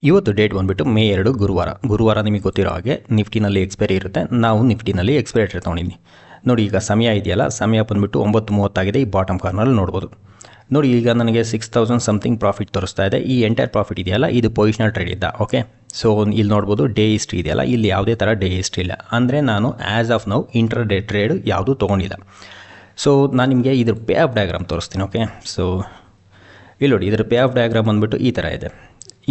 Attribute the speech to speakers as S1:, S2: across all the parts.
S1: ಇವತ್ತು ಡೇಟ್ ಬಂದುಬಿಟ್ಟು ಮೇ 2 ಗುರುವಾರ ನಿಮಗೆ ಗೊತ್ತಿರೋ ಹಾಗೆ ನಿಫ್ಟಿನಲ್ಲಿ ಎಕ್ಸ್ಪೈರಿ ಇರುತ್ತೆ. ನಾವು ನಿಫ್ಟಿನಲ್ಲಿ ಎಕ್ಸ್ಪೈರಿ ರೇಟ್ ತೊಗೊಂಡಿದ್ದೀನಿ ನೋಡಿ. ಈಗ ಸಮಯ ಇದೆಯಲ್ಲ, ಸಮಯ ಬಂದುಬಿಟ್ಟು 9:30 ಆಗಿದೆ. ಈ ಬಾಟಮ್ ಕಾರ್ನಲ್ಲಿ ನೋಡ್ಬೋದು ನೋಡಿ. ಈಗ ನನಗೆ 6000 ಸಮಥಿಂಗ್ ಪ್ರಾಫಿಟ್ ತೋರಿಸ್ತಾ ಇದೆ. ಈ ಎಂಟೈರ್ ಪ್ರಾಫಿಟ್ ಇದೆಯಲ್ಲ, ಇದು ಪೊಸಿಷನಲ್ ಟ್ರೇಡ್ ಇದ್ದ. ಓಕೆ, ಸೊ ಇಲ್ಲಿ ನೋಡ್ಬೋದು ಡೇ ಹಿಸ್ಟ್ರಿ ಇದೆಯಲ್ಲ, ಇಲ್ಲಿ ಯಾವುದೇ ಥರ ಡೇ ಹಿಸ್ಟ್ರಿ ಇಲ್ಲ. ಅಂದರೆ ನಾನು as of now inter day trade ಯಾವುದೂ ತೊಗೊಂಡಿಲ್ಲ. ಸೊ ನಾನು ನಿಮಗೆ ಇದ್ರ ಪೇ ಆಫ್ ಡಯಾಗ್ರಾಮ್ ತೋರಿಸ್ತೀನಿ. ಓಕೆ, ಸೊ ಇಲ್ಲಿ ನೋಡಿ, ಇದ್ರ ಪೇ ಆಫ್ ಡಯಾಗ್ರಾಮ್ ಬಂದುಬಿಟ್ಟು ಈ ಥರ ಇದೆ.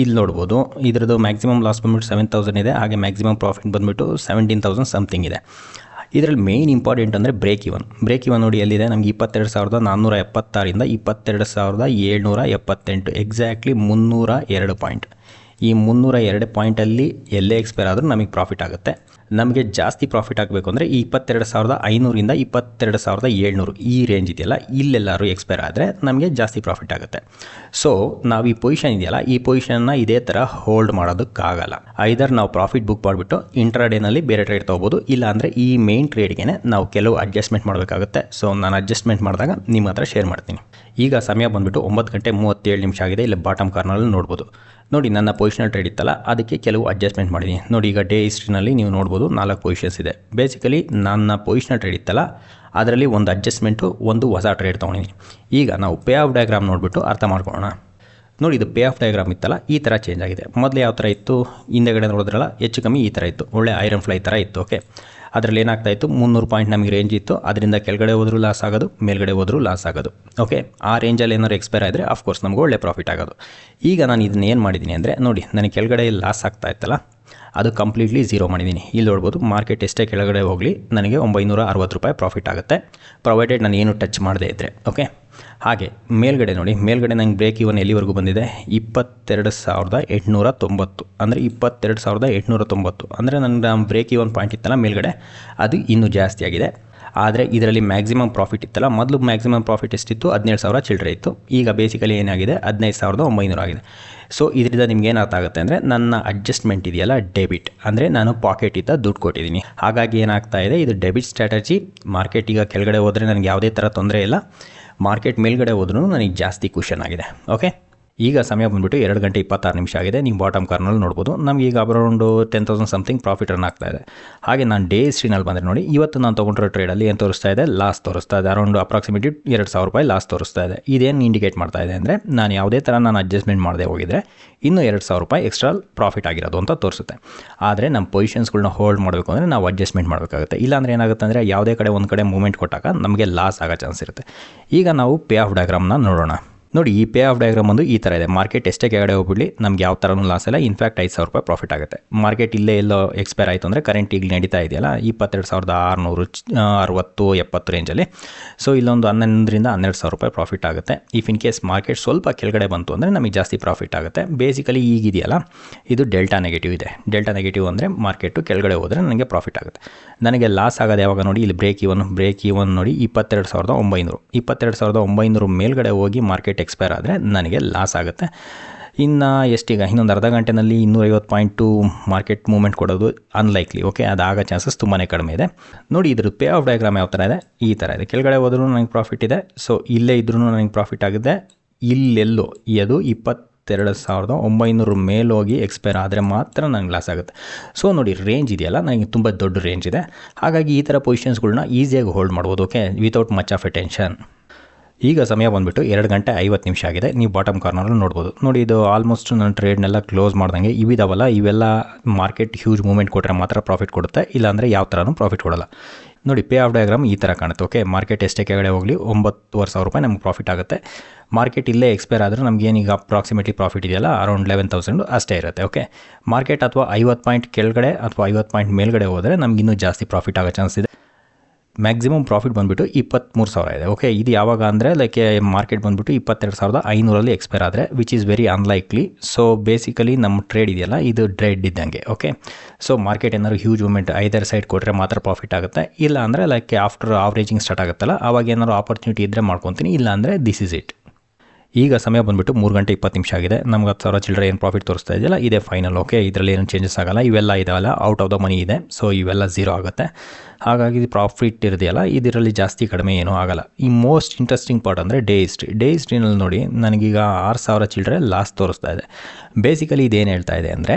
S1: ಇಲ್ಲಿ ನೋಡ್ಬೋದು ಇದರದ್ದು ಮ್ಯಾಕ್ಸಿಮಮ್ ಲಾಸ್ ಬಂದುಬಿಟ್ಟು 7000 ಇದೆ. ಹಾಗೆ ಮ್ಯಾಕ್ಸಿಮಮ್ ಪ್ರಾಫಿಟ್ ಬಂದುಬಿಟ್ಟು 17000 ಸಮಥಿಂಗ್ ಇದೆ. ಇದರಲ್ಲಿ ಮೇಯ್ನ್ ಇಂಪಾರ್ಟೆಂಟ್ ಅಂದರೆ ಬ್ರೇಕ್ ಇವನ್ ನೋಡಿ ಎಲ್ಲಿದೆ. ನಮಗೆ 22,476 22,778 ಎಕ್ಸಾಕ್ಟ್ಲಿ 302 ಪಾಯಿಂಟ್. ಈ 302 ಪಾಯಿಂಟಲ್ಲಿ ಎಲ್ಲೇ ಎಕ್ಸ್ಪೈರ್ ಆದರೂ ನಮಗೆ ಪ್ರಾಫಿಟ್ ಆಗುತ್ತೆ. ನಮಗೆ ಜಾಸ್ತಿ ಪ್ರಾಫಿಟ್ ಆಗಬೇಕು ಅಂದರೆ ಈ 22,500 22,700 ಈ ರೇಂಜ್ ಇದೆಯಲ್ಲ, ಇಲ್ಲೆಲ್ಲರೂ ಎಕ್ಸ್ಪೈರ್ ಆದರೆ ನಮಗೆ ಜಾಸ್ತಿ ಪ್ರಾಫಿಟ್ ಆಗುತ್ತೆ. ಸೊ ನಾವು ಈ ಪೊಸಿಷನ್ ಇದೆಯಲ್ಲ, ಈ ಪೊಸಿಷನ್ನ ಇದೇ ಥರ ಹೋಲ್ಡ್ ಮಾಡೋದಕ್ಕಾಗಲ್ಲ. ಐದರ್ ನಾವು ಪ್ರಾಫಿಟ್ ಬುಕ್ ಮಾಡಿಬಿಟ್ಟು ಇಂಟ್ರಾಡೇನಲ್ಲಿ ಬೇರೆ ಟ್ರೇಡ್ ತೊಗೋಬೋದು, ಇಲ್ಲಾಂದರೆ ಈ ಮೇನ್ ಟ್ರೇಡ್ಗೆ ನಾವು ಕೆಲವು ಅಡ್ಜಸ್ಟ್ಮೆಂಟ್ ಮಾಡಬೇಕಾಗುತ್ತೆ. ಸೊ ನಾನು ಅಡ್ಜಸ್ಟ್ಮೆಂಟ್ ಮಾಡಿದಾಗ ನಿಮ್ಮ ಹತ್ರ ಶೇರ್ ಮಾಡ್ತೀನಿ. ಈಗ ಸಮಯ ಬಂದುಬಿಟ್ಟು 9:37 ಆಗಿದೆ. ಇಲ್ಲಿ ಬಾಟಮ್ ಕಾರ್ನಲ್ಲಿ ನೋಡ್ಬೋದು ನೋಡಿ. ನನ್ನ ಪೊಸಿಷನಲ್ ಟ್ರೇಡ್ ಇತ್ತಲ್ಲ, ಅದಕ್ಕೆ ಕೆಲವು ಅಡ್ಜಸ್ಟ್ಮೆಂಟ್ ಮಾಡಿದ್ದೀನಿ ನೋಡಿ. ಈಗ ಡೇ ಹಿಸ್ಟ್ರಿನಲ್ಲಿ ನೀವು ನೋಡ್ಬೋದು 4 ಪೊಸಿಷನ್ಸ್ ಇದೆ. ಬೇಸಿಕಲಿ ನನ್ನ ಪೊಸಿಷನಲ್ ಟ್ರೇಡ್ ಇತ್ತಲ್ಲ, ಅದರಲ್ಲಿ ಒಂದು ಅಡ್ಜಸ್ಟ್ಮೆಂಟು, ಒಂದು ಹೊಸ ಟ್ರೇಡ್ ತೊಗೊಂಡಿದ್ದೀನಿ. ಈಗ ನಾವು ಪೇ ಆಫ್ ಡಯಾಗ್ರಾಮ್ ನೋಡಿಬಿಟ್ಟು ಅರ್ಥ ಮಾಡ್ಕೊಳ್ಳೋಣ ನೋಡಿ. ಇದು ಪೇ ಆಫ್ ಡಯಾಗ್ರಾಮ್ ಇತ್ತಲ್ಲ, ಈ ಥರ ಚೇಂಜ್ ಆಗಿದೆ. ಮೊದಲು ಯಾವ ಥರ ಇತ್ತು, ಹಿಂದೆಗಡೆ ನೋಡಿದ್ರಲ್ಲ, ಹೆಚ್ಚು ಕಮ್ಮಿ ಈ ಥರ ಇತ್ತು. ಒಳ್ಳೆ ಐರನ್ ಫ್ಲೈ ಥರ ಇತ್ತು. ಓಕೆ, ಅದರಲ್ಲಿ ಏನಾಗ್ತಾಯಿತ್ತು, 300 ಪಾಯಿಂಟ್ ನಮಗೆ ರೇಂಜ್ ಇತ್ತು. ಅದರಿಂದ ಕೆಳಗಡೆ ಹೋದರೂ ಲಾಸ್ ಆಗೋದು, ಮೇಲ್ಗಡೆ ಹೋದರೂ ಲಾಸ್ ಆಗೋದು. ಓಕೆ, ಆ ರೇಂಜಲ್ಲಿ ಏನಾದ್ರು ಎಕ್ಸ್ಪೈರ್ ಆದರೆ ಆಫ್ಕೋರ್ಸ್ ನಮ್ಗೆ ಒಳ್ಳೆ ಪ್ರಾಫಿಟ್ ಆಗೋದು. ಈಗ ನಾನು ಇದನ್ನ ಏನು ಮಾಡಿದ್ದೀನಿ ಅಂದರೆ ನೋಡಿ, ನನಗೆ ಕೆಳಗಡೆ ಲಾಸ್ ಆಗ್ತಾ ಇತ್ತಲ್ಲ, ಅದು ಕಂಪ್ಲೀಟ್ಲಿ ಝೀರೋ ಮಾಡಿದ್ದೀನಿ. ಇಲ್ಲಿ ನೋಡ್ಬೋದು ಮಾರ್ಕೆಟ್ ಎಷ್ಟೇ ಕೆಳಗಡೆ ಹೋಗಲಿ ನನಗೆ 960 ರೂಪಾಯಿ ಪ್ರಾಫಿಟ್ ಆಗುತ್ತೆ, ಪ್ರೊವೈಡೆಡ್ ನಾನು ಏನು ಟಚ್ ಮಾಡದೇ ಇದ್ದರೆ. ಓಕೆ, ಹಾಗೆ ಮೇಲ್ಗಡೆ ನೋಡಿ, ಮೇಲ್ಗಡೆ ನಂಗೆ ಬ್ರೇಕ್ ಇವನ್ ಎಲ್ಲಿವರೆಗೂ ಬಂದಿದೆ, 22,890 ಅಂದರೆ 22,890 ಅಂದರೆ ನನ್ನ ಬ್ರೇಕ್ ಇವನ್ ಪಾಯಿಂಟ್ ಇತ್ತಲ್ಲ ಮೇಲ್ಗಡೆ, ಅದು ಇನ್ನೂ ಜಾಸ್ತಿ ಆಗಿದೆ. ಆದರೆ ಇದರಲ್ಲಿ ಮ್ಯಾಕ್ಸಿಮಮ್ ಪ್ರಾಫಿಟ್ ಇತ್ತಲ್ಲ, ಮೊದಲು ಮ್ಯಾಕ್ಸಿಮಮ್ ಪ್ರಾಫಿಟ್ ಎಷ್ಟಿತ್ತು, 17,000 ಚಿಲ್ಲರೆ ಇತ್ತು. ಈಗ ಬೇಸಿಕಲಿ ಏನಾಗಿದೆ, 15,900 ಆಗಿದೆ. ಸೊ ಇದರಿಂದ ನಿಮ್ಗೆ ಏನಾಗ್ತಾ ಆಗುತ್ತೆ ಅಂದರೆ, ನನ್ನ ಅಡ್ಜಸ್ಟ್ಮೆಂಟ್ ಇದೆಯಲ್ಲ ಡೆಬಿಟ್, ಅಂದರೆ ನಾನು ಪಾಕೆಟಿಂದ ದುಡ್ಡು ಕೊಟ್ಟಿದ್ದೀನಿ. ಹಾಗಾಗಿ ಏನಾಗ್ತಾ ಇದೆ, ಇದು ಡೆಬಿಟ್ ಸ್ಟ್ರಾಟಜಿ. ಮಾರ್ಕೆಟ್ ಈಗ ಕೆಳಗಡೆ ಹೋದರೆ ನನಗೆ ಯಾವುದೇ ಥರ ತೊಂದರೆ ಇಲ್ಲ, ಮಾರ್ಕೆಟ್ ಮೇಲ್ಗಡೆ ಹೋದ್ರೂ ನನಗೆ ಜಾಸ್ತಿ ಕುಷನ್ ಆಗಿದೆ. ಓಕೆ, ಈಗ ಸಮಯ ಬಂದುಬಿಟ್ಟು 2:26 ಆಗಿದೆ. ನೀವು ಬಾಟಮ್ ಕಾರ್ನಲ್ಲಿ ನೋಡ್ಬೋದು ನಮಗೆ ಈಗ ಅರೌಂಡು 10,000 ಸಮಥಿಂಗ್ ಪ್ರಾಫಿಟ್ ರನ್ ಆಗ್ತಾ ಇದೆ. ಹಾಗೆ ನಾನು ಡೇ ಹಿಸ್ಟ್ರಿನಲ್ಲಿ ಬಂದರೆ ನೋಡಿ, ಇವತ್ತು ನಾನು ತೊಗೊಂಡಿರೋ ಟ್ರೇಡಲ್ಲಿ ಏನು ತೋರಿಸ್ತಾ ಇದೆ, ಲಾಸ್ ತೋರಿಸ್ತಾ ಇದೆ. ಅರೌಂಡು ಅಪ್ರಾಕ್ಸಿಮೇಟ್ಲಿ 2,000 ರೂಪಾಯಿ ಲಾಸ್ ತೋರಿಸ್ತಾ ಇದೆ. ಇದೇನು ಇಂಡಿಕೇಟ್ ಮಾಡ್ತಾ ಇದೆ ಅಂದರೆ, ನಾನು ಯಾವುದೇ ಥರ ನಾನು ಅಡ್ಜಸ್ಟ್ಮೆಂಟ್ ಮಾಡದೆ ಹೋಗಿದರೆ ಇನ್ನೂ 2,000 ರೂಪಾಯಿ ಎಕ್ಸ್ಟ್ರಾ ಪ್ರಾಫಿಟ್ ಆಗಿರೋದು ಅಂತ ತೋರಿಸುತ್ತೆ. ಆದರೆ ನಮ್ಮ ಪೊಸಿಷನ್ಸ್ಗಳನ್ನ ಹೋಲ್ಡ್ ಮಾಡಬೇಕು ಅಂದರೆ ನಾವು ಅಡ್ಜಸ್ಟ್ಮೆಂಟ್ ಮಾಡಬೇಕಾಗುತ್ತೆ. ಇಲ್ಲಾಂದರೆ ಏನಾಗುತ್ತೆ ಅಂದರೆ, ಯಾವುದೇ ಕಡೆ ಒಂದು ಕಡೆ ಮೂವ್ಮೆಂಟ್ ಕೊಟ್ಟಾಗ ನಮಗೆ ಲಾಸ್ ಆಗೋ ಚಾನ್ಸ್ ಇರುತ್ತೆ. ಈಗ ನಾವು ಪೇ ಆಫ್ ಡಯಾಗ್ರಾಮ್ನ ನೋಡೋಣ ನೋಡಿ. ಈ ಪೇ ಆಫ್ ಡಯಾಗ್ರಾಮ್ ಒಂದು ಈ ಥರ ಇದೆ. ಮಾರ್ಕೆಟ್ ಎಷ್ಟೇ ಕೆಳಗಡೆ ಹೋಗ್ಬಿಡಲಿ ನಮ್ಗೆ ಯಾವ ಥರನೂ ಲಾಸ್ ಇಲ್ಲ. ಇನ್ಫ್ಯಾಕ್ಟ್ 5,000 ರೂಪಾಯಿ ಪ್ರಾಫಿಟ್ ಆಗುತ್ತೆ. ಮಾರ್ಕೆಟ್ ಇಲ್ಲೇ ಎಲ್ಲೋ ಎಕ್ಸ್ಪೈರ್ ಆಯಿತು ಅಂದರೆ, ಕರೆಂಟ್ ಈಗ ನಡೀತಾ ಇದೆಯಲ್ಲ 22,660-70 ರೇಂಜಲ್ಲಿ. ಸೊ ಇಲ್ಲೊಂದು 11,000 - 12,000 ರೂಪಾಯಿ ಪ್ರಾಫಿಟ್ ಆಗುತ್ತೆ. ಇಫ್ ಇನ್ ಕೇಸ್ ಮಾರ್ಕೆಟ್ ಸ್ವಲ್ಪ ಕೆಳಗಡೆ ಬಂತು ಅಂದರೆ ನಮಗೆ ಜಾಸ್ತಿ ಪ್ರಾಫಿಟ್ ಆಗುತ್ತೆ. ಬೇಸಿಕಲಿ ಈಗಿದೆಯಲ್ಲ, ಇದು ಡೆಲ್ಟಾ ನೆಗೆಟಿವ್ ಇದೆ. ಡೆಲ್ಟಾ ನೆಗೆಟಿವ್ ಅಂದರೆ ಮಾರ್ಕೆಟು ಕೆಳಗಡೆ ಹೋದರೆ ನನಗೆ ಪ್ರಾಫಿಟ್ ಆಗುತ್ತೆ. ನನಗೆ ಲಾಸ್ ಆಗೋದು ಯಾವಾಗ ನೋಡಿ, ಇಲ್ಲಿ ಬ್ರೇಕ್ ಇವನ್ ನೋಡಿ 22,900 22,900 ಮೇಲ್ಗಡೆ ಹೋಗಿ ಮಾರ್ಕೆಟ್ ಎಕ್ಸ್ಪೈರ್ ಆದರೆ ನನಗೆ ಲಾಸ್ ಆಗುತ್ತೆ. ಇನ್ನು ಎಷ್ಟೀಗ ಇನ್ನೊಂದು ಅರ್ಧ ಗಂಟೆನಲ್ಲಿ 250 ಪಾಯಿಂಟು ಮಾರ್ಕೆಟ್ ಮೂವ್ಮೆಂಟ್ ಕೊಡೋದು ಅನ್ಲೈಕ್ಲಿ. ಓಕೆ, ಅದಾಗೋ ಚಾನ್ಸಸ್ ತುಂಬಾ ಕಡಿಮೆ ಇದೆ ನೋಡಿ. ಇದ್ರ ಪೇ ಆಫ್ ಡಯಾಗ್ರಾಮ್ ಯಾವ ಥರ ಇದೆ, ಈ ಥರ ಇದೆ. ಕೆಳಗಡೆ ಹೋದ್ರೂ ನನಗೆ ಪ್ರಾಫಿಟ್ ಇದೆ. ಸೊ ಇಲ್ಲೇ ಇದ್ರೂ ನನಗೆ ಪ್ರಾಫಿಟ್ ಆಗಿದೆ. ಇಲ್ಲೆಲ್ಲೋ ಅದು 22,900 ಮೇಲೋಗಿ ಎಕ್ಸ್ಪೈರ್ ಆದರೆ ಮಾತ್ರ ನನಗೆ ಲಾಸ್ ಆಗುತ್ತೆ. ಸೊ ನೋಡಿ, ರೇಂಜ್ ಇದೆಯಲ್ಲ, ನನಗೆ ತುಂಬ ದೊಡ್ಡ ರೇಂಜ್ ಇದೆ. ಹಾಗಾಗಿ ಈ ಥರ ಪೊಸಿಷನ್ಸ್ಗಳನ್ನ ಈಸಿಯಾಗಿ ಹೋಲ್ಡ್ ಮಾಡ್ಬೋದು. Okay, without much of A tension. ಈಗ ಸಮಯ ಬಂದುಬಿಟ್ಟು 2:50 ಆಗಿದೆ. ನೀವು ಬಾಟಮ್ ಕಾರ್ನರಲ್ಲಿ ನೋಡ್ಬೋದು ನೋಡಿ. ಇದು ಆಲ್ಮೋಸ್ಟ್ ನನ್ನ ಟ್ರೇಡ್ನೆಲ್ಲ ಕ್ಲೋಸ್ ಮಾಡ್ದಂಗೆ ಇವಿದಾವಲ್ಲ, ಇವೆಲ್ಲ ಮಾರ್ಕೆಟ್ ಹ್ಯೂಜ್ ಮೂವ್ಮೆಂಟ್ ಕೊಟ್ಟರೆ ಮಾತ್ರ ಪ್ರಾಫಿಟ್ ಕೊಡುತ್ತೆ, ಇಲ್ಲಾಂದರೆ ಯಾವ ಥರನೂ ಪ್ರಾಫಿಟ್ ಕೊಡೋಲ್ಲ ನೋಡಿ. ಪೇ ಆಫ್ ಡಯಾಗ್ರಾಮ್ ಈ ಥರ ಕಾಣುತ್ತೆ. ಓಕೆ, ಮಾರ್ಕೆಟ್ ಎಷ್ಟೇ ಕೆಳಗಡೆ ಹೋಗಲಿ 9,500 ರೂಪಾಯಿ ನಮ್ಗೆ ಪ್ರಾಫಿಟ್ ಆಗುತ್ತೆ. ಮಾರ್ಕೆಟ್ ಇಲ್ಲೇ ಎಕ್ಸ್ಪೈರ್ ಆದರೆ ನಮಗೇನೀಗ ಅಪ್ರಾಕ್ಸಿಮೇಟ್ಲಿ ಪ್ರಾಫಿಟ್ ಇದೆಯಲ್ಲ, ಅರೌಂಡ್ 11,000 ಅಷ್ಟೇ ಇರುತ್ತೆ. ಓಕೆ, ಮಾರ್ಕೆಟ್ ಅಥವಾ 50 ಪಾಯಿಂಟ್ ಕೆಳಗಡೆ ಅಥವಾ 50 ಪಾಯಿಂಟ್ ಮೇಲ್ಗಡೆ ಹೋದರೆ ನಮ್ಗೆ ಇನ್ನೂ ಜಾಸ್ತಿ ಪ್ರಾಫಿಟ್ ಆಗೋ ಚಾನ್ಸ್ ಇದೆ. ಮ್ಯಾಕ್ಸಿಮಮ್ ಪ್ರಾಫಿಟ್ ಬಂದುಬಿಟ್ಟು 23,000 ಇದೆ. ಓಕೆ, ಇದು ಯಾವಾಗ ಅಂದರೆ ಲೈಕ್ ಮಾರ್ಕೆಟ್ ಬಂದುಬಿಟ್ಟು 22,500 ಎಕ್ಸ್ಪೈರ್ ಆದರೆ, which is very unlikely. So basically ನಮ್ಮ ಟ್ರೇಡ್ ಇದೆಯಲ್ಲ, ಇದು ಡ್ರೆಡ್ ಇದ್ದಂಗೆ. ಓಕೆ, ಸೊ ಮಾರ್ಕೆಟ್ ಏನಾದ್ರು ಹ್ಯೂಜ್ ಮೂವ್ಮೆಂಟ್ ಐದರ್ ಸೈಡ್ ಕೊಟ್ಟರೆ ಮಾತ್ರ ಪ್ರಾಫಿಟ್ ಆಗುತ್ತೆ. ಇಲ್ಲ ಅಂದರೆ ಲೈಕ್ ಆಫ್ಟರ್ ಆವ್ರೇಜಿಂಗ್ ಸ್ಟಾರ್ಟ್ ಆಗುತ್ತಲ್ಲ, ಆವಾಗ ಏನಾದ್ರು ಆಪರ್ಚುನಿಟಿ ಇದ್ದರೆ ಮಾಡ್ಕೊತೀನಿ, ಇಲ್ಲ ಅಂದರೆ ದಿಸ್ ಇಸ್ ಇಟ್. ಈಗ ಸಮಯ ಬಂದುಬಿಟ್ಟು 3 ಗಂಟೆ 20 ನಿಮಿಷ ಆಗಿದೆ. ನಮ್ಗೆ 10,000 ಚಿಲ್ಲರೆ ಏನು ಪ್ರಾಫಿಟ್ ತೋರಿಸ್ತಾ ಇದೆಯಲ್ಲ ಇದೇ ಫೈನಲ್. ಓಕೆ, ಇದರಲ್ಲಿ ಏನು ಚೇಂಜಸ್ ಆಗಲ್ಲ. ಇವೆಲ್ಲ ಇದಾವಲ್ಲ ಔಟ್ ಆಫ್ ದ ಮನಿ ಇದೆ, ಸೊ ಇವೆಲ್ಲ ಝೀರೋ ಆಗುತ್ತೆ. ಹಾಗಾಗಿ ಪ್ರಾಫಿಟ್ ಇರೋದೆಯಲ್ಲ ಇದರಲ್ಲಿ ಜಾಸ್ತಿ ಕಡಿಮೆ ಏನೂ ಆಗಲ್ಲ. ಈ ಮೋಸ್ಟ್ ಇಂಟ್ರೆಸ್ಟಿಂಗ್ ಪಾರ್ಟ್ ಅಂದರೆ ಡೇ ಹಿಸ್ಟ್ರಿನಲ್ಲಿ ನೋಡಿ ನನಗೀಗ 6,000 ಚಿಲ್ಲರೆ ಲಾಸ್ ತೋರಿಸ್ತಾ ಇದೆ. ಬೇಸಿಕಲಿ ಇದೇನು ಹೇಳ್ತಾ ಇದೆ ಅಂದರೆ,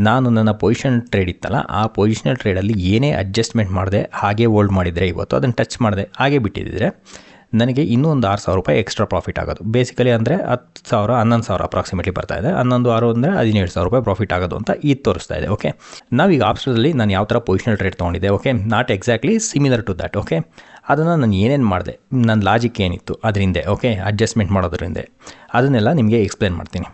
S1: ನಾನು ನನ್ನ ಪೊಸಿಷನ್ ಟ್ರೇಡ್ ಇತ್ತಲ್ಲ ಆ ಪೊಸಿಷನಲ್ ಟ್ರೇಡಲ್ಲಿ ಏನೇ ಅಡ್ಜಸ್ಟ್ಮೆಂಟ್ ಮಾಡಿದೆ ಹಾಗೆ ಹೋಲ್ಡ್ ಮಾಡಿದರೆ, ಇವತ್ತು ಅದನ್ನು ಟಚ್ ಮಾಡಿದೆ ಹಾಗೆ ಬಿಟ್ಟಿದ್ದರೆ ನನಗೆ ಇನ್ನೂ ಒಂದು 6,000 ರೂಪಾಯಿ ಎಕ್ಸ್ಟ್ರಾ ಪ್ರಾಫಿಟ್ ಆಗೋದು. ಬೇಸಿಕಲಿ ಅಂದರೆ 10,000 11,000 ಅಪ್ರಾಕ್ಸಿಮೇಟ್ಲಿ ಬರ್ತಾ ಇದೆ. 11,6 ಅಂದರೆ 17,000 ರೂಪಾಯಿ ಪ್ರಾಫಿಟ್ ಆಗೋದು ಅಂತ ಇದು ತೋರಿಸ್ತಾ ಇದೆ. ಓಕೆ, ನಾವೀಗ ಆಪ್ಷನಲ್ಲಿ ನಾನು ಯಾವ ಥರ ಪೊಸಿಷನಲ್ ಟ್ರೇಡ್ ತೊಗೊಂಡಿದ್ದೆ, okay, not exactly similar to that. Okay, ಅದನ್ನು ನಾನು ಏನೇನು ಮಾಡಿದೆ, ನನ್ನ ಲಾಜಿಕ್ ಏನಿತ್ತು ಅದರಿಂದ, ಓಕೆ, ಅಡ್ಜಸ್ಟ್ಮೆಂಟ್ ಮಾಡೋದ್ರಿಂದ ಅದನ್ನೆಲ್ಲ ನಿಮಗೆ ಎಕ್ಸ್ಪ್ಲೇನ್ ಮಾಡ್ತೀನಿ.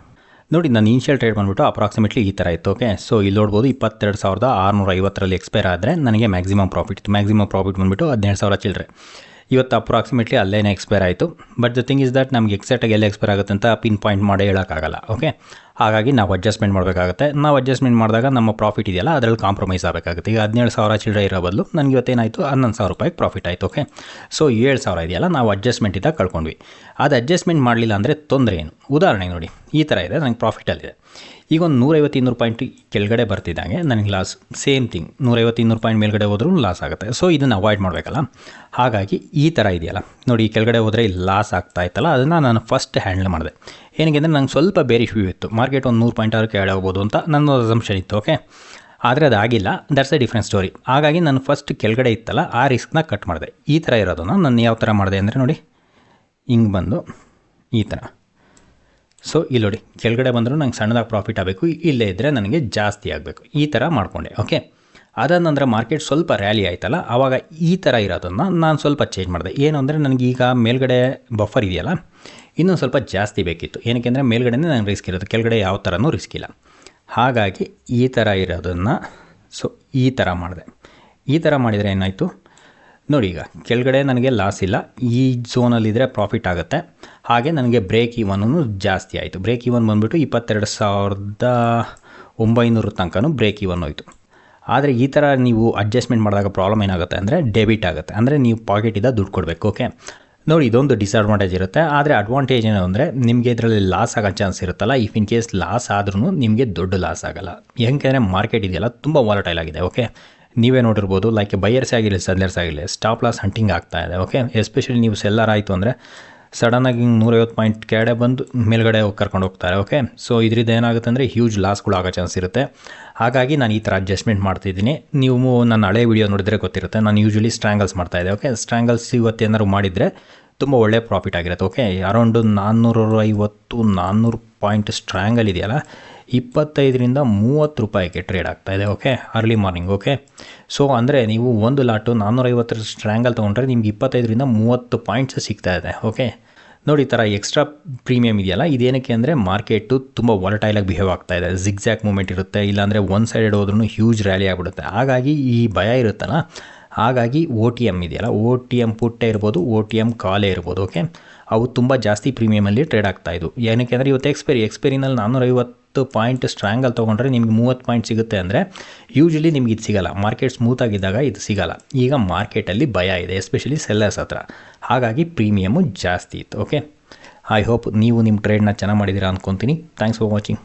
S1: ನೋಡಿ, ನಾನು ಇನಿಷಿಯಲ್ ಟ್ರೇಡ್ ಬಂದುಬಿಟ್ಟು ಅಪ್ರಾಕ್ಸಿಮೇಟ್ಲಿ ಈ ಥರ ಇತ್ತು. ಓಕೆ, ಸೊ ಇಲ್ಲಿ ನೋಡ್ಬೋದು 22,650 ಎಕ್ಸ್ಪೈರ್ ಆದರೆ ನನಗೆ ಮ್ಯಾಕ್ಸಿಮಮ್ ಪ್ರಾಫಿಟ್ ಇತ್ತು. ಮ್ಯಾಕ್ಸಿಮಮ್ ಪ್ರಾಫಿಟ್ ಬಂದುಬಿಟ್ಟು 17,000 ಚಿಲ್ಲರೆ. ಇವತ್ತು ಅಪ್ರಾಕ್ಸಿಮೇಟ್ಲಿ ಅಲ್ಲೇನೇ ಎಕ್ಸ್ಪೈರ್ ಆಯಿತು. But the thing is that ನಮಗೆ ಎಕ್ಸಾಕ್ಟಾಗಿ ಎಲ್ಲ ಎಕ್ಸ್ಪೈರ್ ಆಗುತ್ತೆ ಅಂತ ಪಿನ್ ಪಾಯಿಂಟ್ ಮಾಡಿ ಹೇಳೋಕ್ಕಾಗಲ್ಲ. ಓಕೆ, ಹಾಗಾಗಿ ನಾವು ಅಡ್ಜಸ್ಟ್ಮೆಂಟ್ ಮಾಡಬೇಕಾಗುತ್ತೆ. ನಾವು ಅಡ್ಜಸ್ಟ್ಮೆಂಟ್ ಮಾಡಿದಾಗ ನಮ್ಮ ಪ್ರಾಫಿಟ್ ಇದೆಯಲ್ಲ ಅದರಲ್ಲಿ ಕಾಂಪ್ರಮೈಸ್ ಆಗಬೇಕಾಗುತ್ತೆ. ಈಗ 17,000 ಚಿಲ್ಲರೆ ಇರೋ ಬದಲು ನನಗೆ ಇವತ್ತೇನಾಯಿತು 11,000 ರೂಪಾಯಿಗೆ ಪ್ರಾಫಿಟ್ ಆಯಿತು. ಓಕೆ, ಸೊ 7,000 ಇದೆಯಲ್ಲ ನಾವು ಅಡ್ಜಸ್ಟ್ಮೆಂಟಿಂದ ಕಳ್ಕೊಂಡ್ವಿ. ಅದು ಅಡ್ಜಸ್ಟ್ಮೆಂಟ್ ಮಾಡಲಿಲ್ಲ ಅಂದರೆ ತೊಂದರೆ ಏನು? ಉದಾಹರಣೆಗೆ ನೋಡಿ, ಈ ಥರ ಇದೆ, ನನಗೆ ಪ್ರಾಫಿಟಲ್ಲಿದೆ. ಈಗ ಒಂದು 150-200 ಪಾಯಿಂಟ್ ಕೆಳಗಡೆ ಬರ್ತಿದ್ದಂಗೆ ನನಗೆ ಲಾಸ್. ಸೇಮ್ ಥಿಂಗ್, 150-200 ಪಾಯಿಂಟ್ ಮೇಲ್ಗಡೆ ಹೋದ್ರೂ ಲಾಸ್ ಆಗುತ್ತೆ. ಸೊ ಇದನ್ನು ಅವಾಯ್ಡ್ ಮಾಡಬೇಕಲ್ಲ. ಹಾಗಾಗಿ ಈ ಥರ ಇದೆಯಲ್ಲ ನೋಡಿ, ಈ ಕೆಳಗಡೆ ಹೋದರೆ ಇಲ್ಲಿ ಲಾಸ್ ಆಗ್ತಾ ಇತ್ತಲ್ಲ, ಅದನ್ನು ನಾನು ಫಸ್ಟ್ ಹ್ಯಾಂಡಲ್ ಮಾಡಿದೆ. ಏನಕ್ಕೆ ಅಂದರೆ ನಂಗೆ ಸ್ವಲ್ಪ ಬೇರಿಶ್ ವ್ಯೂ ಇತ್ತು, ಮಾರ್ಕೆಟ್ ಒಂದು 100 ಪಾಯಿಂಟ್ ಆರು ಕೆಳಗಡೆ ಹೋಗ್ಬೋದು ಅಂತ ನನ್ನ ಅಸಂಪ್ಷನ್ ಇತ್ತು. ಓಕೆ, ಆದರೆ ಅದಾಗಿಲ್ಲ. That's a different story. ಹಾಗಾಗಿ ನಾನು ಫಸ್ಟ್ ಕೆಳಗಡೆ ಇತ್ತಲ್ಲ ಆ ರಿಸ್ಕ್ನ ಕಟ್ ಮಾಡಿದೆ. ಈ ಥರ ಇರೋದನ್ನು ನಾನು ಯಾವ ಥರ ಮಾಡಿದೆ ಅಂದರೆ ನೋಡಿ, ಹಿಂಗೆ ಬಂದು ಈ ಥರ. ಸೊ ಇಲ್ಲಿ ನೋಡಿ, ಕೆಳಗಡೆ ಬಂದರೂ ನಂಗೆ ಸಣ್ಣದಾಗಿ ಪ್ರಾಫಿಟ್ ಆಗಬೇಕು, ಇಲ್ಲೇ ಇದ್ದರೆ ನನಗೆ ಜಾಸ್ತಿ ಆಗಬೇಕು, ಈ ಥರ ಮಾಡಿಕೊಂಡೆ. ಓಕೆ, ಅದಾದ ನಂತರ ಮಾರ್ಕೆಟ್ ಸ್ವಲ್ಪ ರ್ಯಾಲಿ ಆಯ್ತಲ್ಲ, ಆವಾಗ ಈ ಥರ ಇರೋದನ್ನು ನಾನು ಸ್ವಲ್ಪ ಚೇಂಜ್ ಮಾಡಿದೆ. ಏನು ಅಂದರೆ ನನಗೀಗ ಮೇಲ್ಗಡೆ ಬಫರ್ ಇದೆಯಲ್ಲ ಇನ್ನೊಂದು ಸ್ವಲ್ಪ ಜಾಸ್ತಿ ಬೇಕಿತ್ತು. ಏನಕ್ಕೆ ಅಂದರೆ ಮೇಲ್ಗಡೆನೇ ನನಗೆ ರಿಸ್ಕ್ ಇರುತ್ತೆ, ಕೆಳಗಡೆ ಯಾವ ಥರನೂ ರಿಸ್ಕ್ ಇಲ್ಲ. ಹಾಗಾಗಿ ಈ ಥರ ಇರೋದನ್ನು ಸೊ ಈ ಥರ ಮಾಡಿದೆ. ಈ ಥರ ಮಾಡಿದರೆ ಏನಾಯಿತು ನೋಡಿ, ಈಗ ಕೆಳಗಡೆ ನನಗೆ ಲಾಸ್ ಇಲ್ಲ, ಈ ಝೋನಲ್ಲಿದ್ದರೆ ಪ್ರಾಫಿಟ್ ಆಗುತ್ತೆ. ಹಾಗೆ ನನಗೆ ಬ್ರೇಕ್ ಇವನ್ನೂ ಜಾಸ್ತಿ ಆಯಿತು. ಬ್ರೇಕ್ ಇವನ್ ಬಂದುಬಿಟ್ಟು 22,900 ತನಕನೂ ಬ್ರೇಕ್ ಇವನ್ ಹೋಯಿತು. ಆದರೆ ಈ ಥರ ನೀವು ಅಡ್ಜಸ್ಟ್ಮೆಂಟ್ ಮಾಡಿದಾಗ ಪ್ರಾಬ್ಲಮ್ ಏನಾಗುತ್ತೆ ಅಂದರೆ ಡೆಬಿಟ್ ಆಗುತ್ತೆ, ಅಂದರೆ ನೀವು ಪಾಕೆಟಿಂದ ದುಡ್ಡು ಕೊಡಬೇಕು. ಓಕೆ, ನೋಡಿ, ಇದೊಂದು ಡಿಸ್ಅಡ್ವಾಂಟೇಜ್ ಇರುತ್ತೆ. ಆದರೆ ಅಡ್ವಾಂಟೇಜ್ ಏನು ಅಂದರೆ ನಿಮಗೆ ಇದರಲ್ಲಿ ಲಾಸ್ ಆಗೋ ಚಾನ್ಸ್ ಇರುತ್ತಲ್ಲ. ಇಫ್ ಇನ್ ಕೇಸ್ ಲಾಸ್ ಆದ್ರೂ ನಿಮಗೆ ದೊಡ್ಡ ಲಾಸ್ ಆಗೋಲ್ಲ. ಯಾಕೆಂದರೆ ಮಾರ್ಕೆಟ್ ಇದೆಯಲ್ಲ ತುಂಬ ವಾಲಟೈಲ್ ಆಗಿದೆ. ಓಕೆ, ನೀವೇ ನೋಡಿರ್ಬೋದು, ಲೈಕ್ ಬೈಯರ್ಸ್ ಆಗಿರಲಿ ಸೆಲ್ಲರ್ಸ್ ಆಗಿರಲಿ ಸ್ಟಾಪ್ ಲಾಸ್ ಹಂಟಿಂಗ್ ಆಗ್ತಾ ಇದೆ. ಓಕೆ, ಎಸ್ಪೆಷಲಿ ನೀವು ಸೆಲ್ಲರ್ ಆಯಿತು ಅಂದರೆ ಸಡನ್ನಾಗಿ 150 ಪಾಯಿಂಟ್ ಕೆಳಗಡೆ ಬಂದು ಮೇಲ್ಗಡೆ ಕರ್ಕೊಂಡು ಹೋಗ್ತಾರೆ. ಓಕೆ, ಸೊ ಇದರಿಂದ ಏನಾಗುತ್ತೆ ಅಂದರೆ ಹ್ಯೂಜ್ ಲಾಸ್ಗಳು ಆಗೋ ಚಾನ್ಸ್ ಇರುತ್ತೆ. ಹಾಗಾಗಿ ನಾನು ಈ ಥರ ಅಡ್ಜಸ್ಟ್ಮೆಂಟ್ ಮಾಡ್ತಿದ್ದೀನಿ. ನೀವು ನನ್ನ ಹಳೆ ವೀಡಿಯೋ ನೋಡಿದರೆ ಗೊತ್ತಿರುತ್ತೆ, ನಾನು ಯೂಶ್ವಲಿ ಸ್ಟ್ರ್ಯಾಂಗಲ್ಸ್ ಮಾಡ್ತಾಯಿದ್ದೆ. ಓಕೆ, ಸ್ಟ್ರ್ಯಾಂಗಲ್ಸ್ ಇವತ್ತೇನಾದ್ರು ಮಾಡಿದರೆ ತುಂಬ ಒಳ್ಳೆ ಪ್ರಾಫಿಟ್ ಆಗಿರುತ್ತೆ. ಓಕೆ, ಅರೌಂಡು 450-400 ಪಾಯಿಂಟ್ ಸ್ಟ್ರ್ಯಾಂಗಲ್ ಇದೆಯಲ್ಲ 25-30 ರೂಪಾಯಿಗೆ ಟ್ರೇಡ್ ಆಗ್ತಾಯಿದೆ. Okay, early morning. Okay, so ಅಂದರೆ ನೀವು ಒಂದು ಲಾಟು 450 ಸ್ಟ್ರ್ಯಾಂಗಲ್ ತೊಗೊಂಡ್ರೆ ನಿಮ್ಗೆ 25-30 ಪಾಯಿಂಟ್ಸ್ ಸಿಗ್ತಾ ಇದೆ. ಓಕೆ, ನೋಡಿ, ಈ ಥರ ಎಕ್ಸ್ಟ್ರಾ ಪ್ರೀಮಿಯಮ್ ಇದೆಯಲ್ಲ ಇದೇನಕ್ಕೆ ಅಂದರೆ ಮಾರ್ಕೆಟು ತುಂಬ ವಾಲಟೈಲಾಗಿ ಬಿಹೇವ್ ಆಗ್ತಾಯಿದೆ. ಜಿಗ್ಜ್ಯಾಕ್ ಮೂಮೆಂಟ್ ಇರುತ್ತೆ, ಇಲ್ಲಾಂದರೆ ಒನ್ ಸೈಡೆಡ್ ಹೋದ್ರೂ ಹ್ಯೂಜ್ ರ್ಯಾಲಿ ಆಗಿಬಿಡುತ್ತೆ. ಹಾಗಾಗಿ ಈ ಭಯ ಇರುತ್ತಲ್ಲ, ಹಾಗಾಗಿ OTM ಇದೆಯಲ್ಲ, OTM ಪುಟ್ಟೇ ಇರ್ಬೋದು, OTM ಕಾಲೇ ಇರ್ಬೋದು. ಓಕೆ, ಅವು ತುಂಬ ಜಾಸ್ತಿ ಪ್ರೀಮಿಯಮಲ್ಲಿ ಟ್ರೇಡ್ ಆಗ್ತಾಯಿದ್ವು. ಏನಕ್ಕೆ ಅಂದರೆ ಇವತ್ತು ಎಕ್ಸ್ಪೈರಿನಲ್ಲಿ 450 ಪಾಯಿಂಟ್ ಸ್ಟ್ರ್ಯಾಂಗಲ್ ತೊಗೊಂಡ್ರೆ ನಿಮ್ಗೆ 30 ಪಾಯಿಂಟ್ ಸಿಗುತ್ತೆ ಅಂದರೆ ಯೂಶ್ವಲಿ ನಿಮ್ಗೆ ಇದು ಸಿಗೋಲ್ಲ. ಮಾರ್ಕೆಟ್ ಸ್ಮೂತಾಗಿದ್ದಾಗ ಇದು ಸಿಗೋಲ್ಲ. ಈಗ ಮಾರ್ಕೆಟಲ್ಲಿ ಭಯ ಇದೆ, ಎಸ್ಪೆಷಲಿ ಸೆಲ್ಲರ್ಸ್ ಹತ್ರ. ಹಾಗಾಗಿ ಪ್ರೀಮಿಯಮು ಜಾಸ್ತಿ ಇತ್ತು. ಓಕೆ, ಐ ಹೋಪ್ ನೀವು ನಿಮ್ಮ ಟ್ರೇಡ್ನ ಚೆನ್ನಾಗಿ ಮಾಡಿದ್ದೀರಾ ಅಂದ್ಕೊತೀನಿ. Thanks for watching.